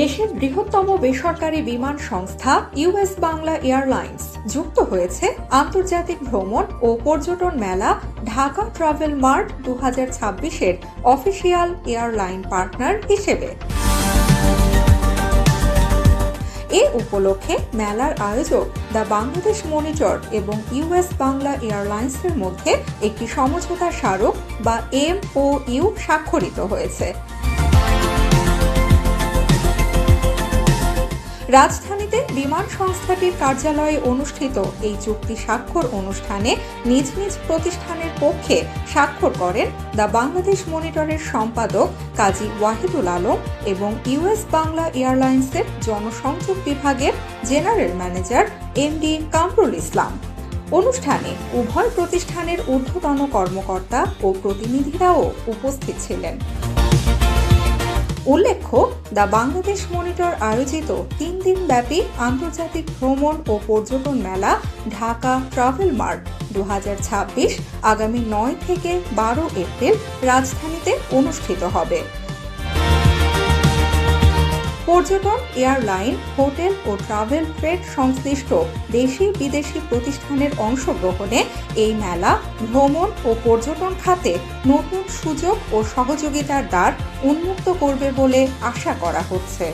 দেশের বৃহত্তম বেসরকারি বিমান সংস্থা ইউএস বাংলা এয়ারলাইন্স যুক্ত হয়েছে আন্তর্জাতিক ভ্রমণ ও পর্যটন মেলা ঢাকা ট্রাভেল মার্ট 2026-এর অফিসিয়াল এয়ারলাইন পার্টনার হিসেবে। এ উপলক্ষে মেলার আয়োজক দ্য বাংলাদেশ মনিটর এবং ইউএস বাংলা এয়ারলাইন্সের মধ্যে একটি সমঝোতা স্মারক বা MOU স্বাক্ষরিত হয়েছে। রাজধানীতে বিমান সংস্থাটির কার্যালয়ে অনুষ্ঠিত এই চুক্তি স্বাক্ষর অনুষ্ঠানে নিজ নিজ প্রতিষ্ঠানের পক্ষে স্বাক্ষর করেন দ্য বাংলাদেশ মনিটরের সম্পাদক কাজী ওয়াহিদুল আলম এবং ইউএস বাংলা এয়ারলাইন্সের জনসংযোগ বিভাগের general manager MD Kamrul Islam. অনুষ্ঠানে উভয় প্রতিষ্ঠানের ঊর্ধ্বতন কর্মকর্তা ও প্রতিনিধিরাও উপস্থিত ছিলেন। উল্লেখ্য, দ্য বাংলাদেশ মনিটর আয়োজিত 3 দিনব্যাপী আন্তর্জাতিক ভ্রমণ ও পর্যটন মেলা ঢাকা ট্রাভেল মার্ট 2026 আগামী 9 থেকে 12 এপ্রিল রাজধানীতে অনুষ্ঠিত হবে। পর্যটন, এয়ারলাইন, হোটেল ও ট্রাভেল ট্রেড সংশ্লিষ্ট দেশি বিদেশি প্রতিষ্ঠানের অংশগ্রহণে এই মেলা ভ্রমণ ও পর্যটন খাতে নতুন সুযোগ ও সহযোগিতার দ্বার উন্মুক্ত করবে বলে আশা করা হচ্ছে।